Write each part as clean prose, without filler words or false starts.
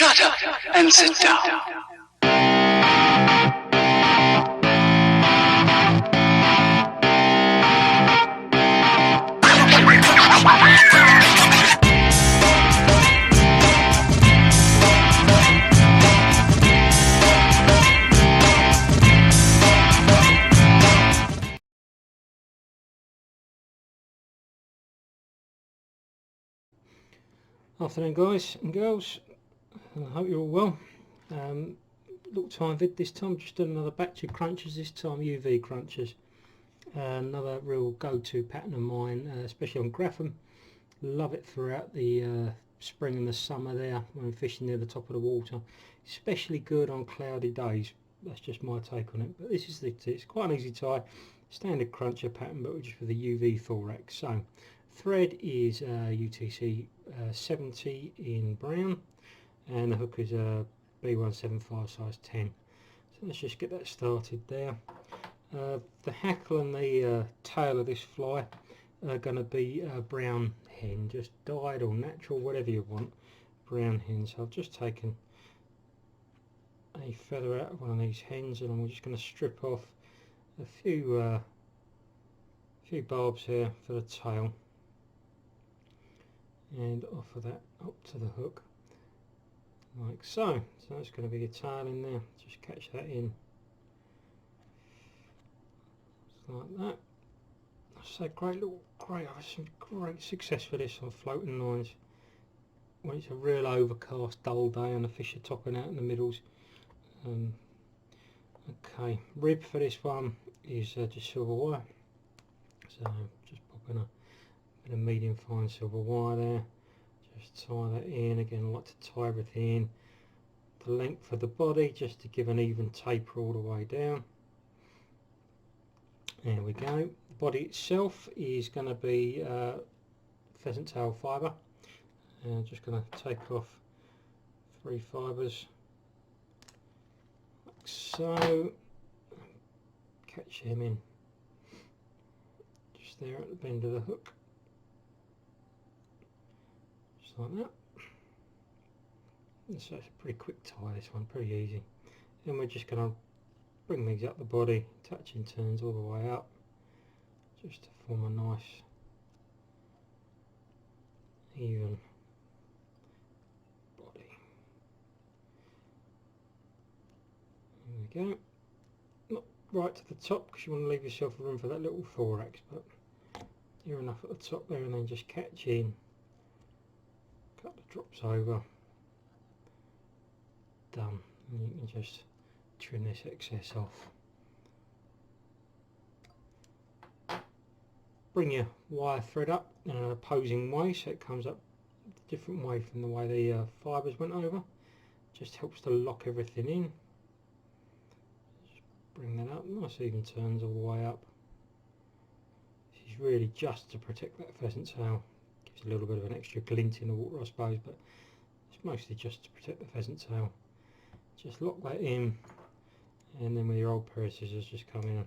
Shut up and sit down. Afternoon guys and girls, I hope you're all well. Little time vid this time, just done another batch of crunches, this time UV crunches. Another real go-to pattern of mine, especially on Grapham. Love it throughout the spring and the summer there when I'm fishing near the top of the water. Especially good on cloudy days, that's just my take on it. But this is it's quite an easy tie, standard cruncher pattern, but just with a UV thorax. So thread is UTC 70 in brown, and the hook is a B175 size 10. So let's just get that started there. The hackle and the tail of this fly are going to be a brown hen, just dyed or natural, whatever you want, brown hen. So I've just taken a feather out of one of these hens, and I'm just going to strip off a few barbs here for the tail, and offer that up to the hook like so. So that's going to be a tail in there, just catch that in just like that. So I've had some great success for this on floating lines when it's a real overcast dull day and the fish are topping out in the middles. Okay, rib for this one is just silver wire, so just popping a bit of medium fine silver wire there, just tie that in. Again, I like to tie everything in the length of the body just to give an even taper all the way down. There we go. The body itself is going to be pheasant tail fibre, and I'm just going to take off 3 fibres like so, catch him in just there at the bend of the hook, just like that. And so it's a pretty quick tie, this one, pretty easy. And we're just going to bring these up the body, touching turns all the way up, just to form a nice even body. There we go. Not right to the top because you want to leave yourself room for that little thorax, but near enough at the top there, and then just catch in, cut the drops over, done. And you can just trim this excess off. Bring your wire thread up in an opposing way so it comes up a different way from the way the fibres went over. Just helps to lock everything in. Just bring that up, nice even turns all the way up. This is really just to protect that pheasant tail. Gives a little bit of an extra glint in the water, I suppose, but it's mostly just to protect the pheasant tail. Just lock that in, and then with your old pair of scissors just come in and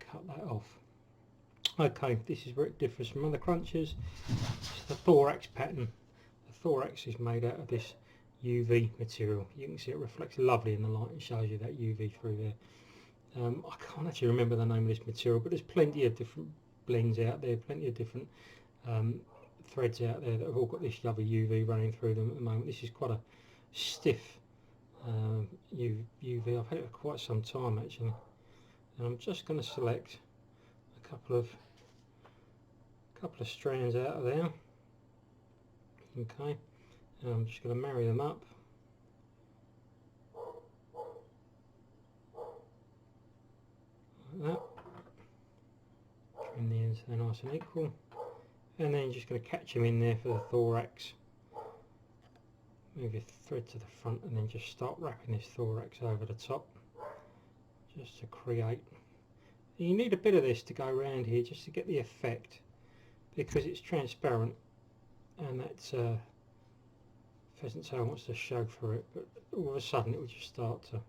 cut that off. Okay, this is where it differs from other crunchers. It's the thorax pattern. The thorax is made out of this UV material. You can see it reflects lovely in the light and shows you that UV through there. I can't actually remember the name of this material, but there's plenty of different blends out there, plenty of different threads out there that have all got this lovely UV running through them at the moment. This is quite a stiff UV. I've had it for quite some time actually, and I'm just going to select a couple of strands out of there. Okay, and I'm just going to marry them up like that. Trim the ends so they're nice and equal, and then just going to catch them in there for the thorax. Move your thread to the front and then just start wrapping this thorax over the top just to create. And you need a bit of this to go around here just to get the effect, because it's transparent and that pheasant tail wants to show through it, but all of a sudden it will just start to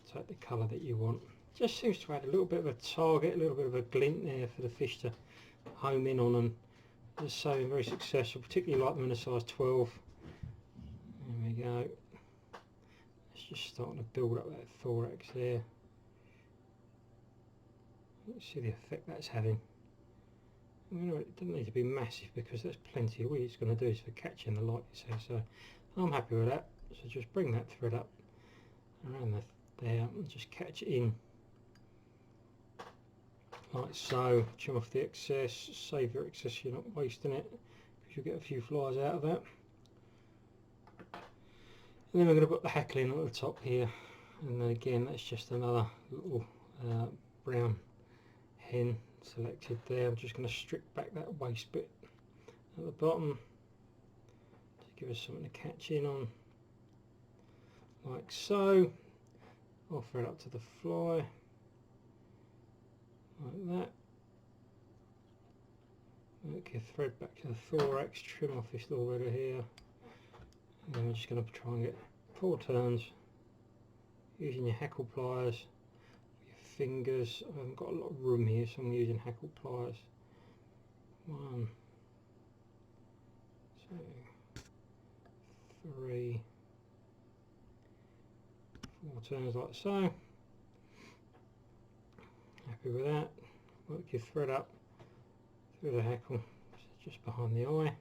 take the colour that you want. Just seems to add a little bit of a target, a little bit of a glint there for the fish to home in on, and as I say, very successful, particularly like them in a size 12. There we go. It's just starting to build up that thorax there. Let's see the effect that's having. It doesn't need to be massive because that's plenty. All it's going to do is for catching the light, you see. So I'm happy with that. So just bring that thread up around there and just catch it in like so. Trim off the excess, save your excess, you're not wasting it because you'll get a few flies out of that. And then we're going to put the hackle in at the top here, and then again that's just another little brown hen selected there. I'm just going to strip back that waist bit at the bottom to give us something to catch in on, like so. I'll thread up to the fly like that. Work your thread back to the thorax, trim off this little bit here, and then we're just going to try and get 4 turns using your hackle pliers, your fingers. I haven't got a lot of room here, so I'm using hackle pliers. 1, 2, 3, 4 turns like so. Happy with that. Work your thread up through the hackle, just behind the eye.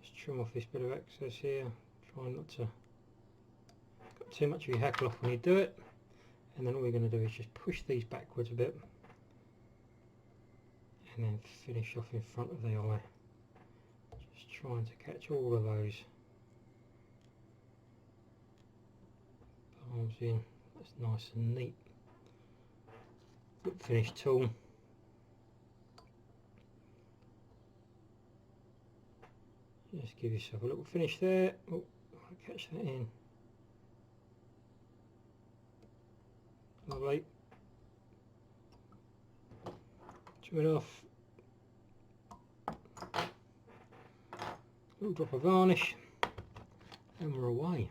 Just trim off this bit of excess here. Try not to got too much of your hackle off when you do it. And then all we're going to do is just push these backwards a bit, and then finish off in front of the eye. Just trying to catch all of those palms in. That's nice and neat. Good finish tool. Just give yourself a little finish there. Oh, catch that in. Lovely. Trim it off. Little drop of varnish, and we're away.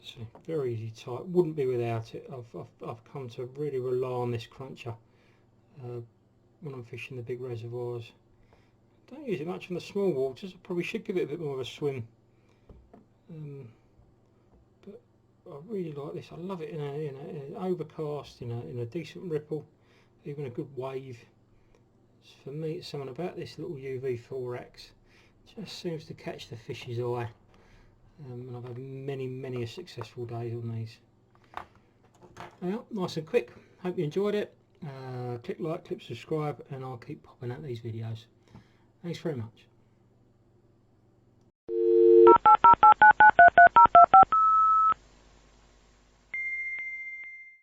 So very easy type. Wouldn't be without it. I've come to really rely on this cruncher when I'm fishing the big reservoirs. Don't use it much on the small waters. I probably should give it a bit more of a swim. But I really like this. I love it in an overcast, in a decent ripple, even a good wave. For me, it's something about this little UV thorax. It just seems to catch the fish's eye. And I've had many a successful days on these. Well, nice and quick. Hope you enjoyed it. Click like, click subscribe, and I'll keep popping out these videos. Thanks very much.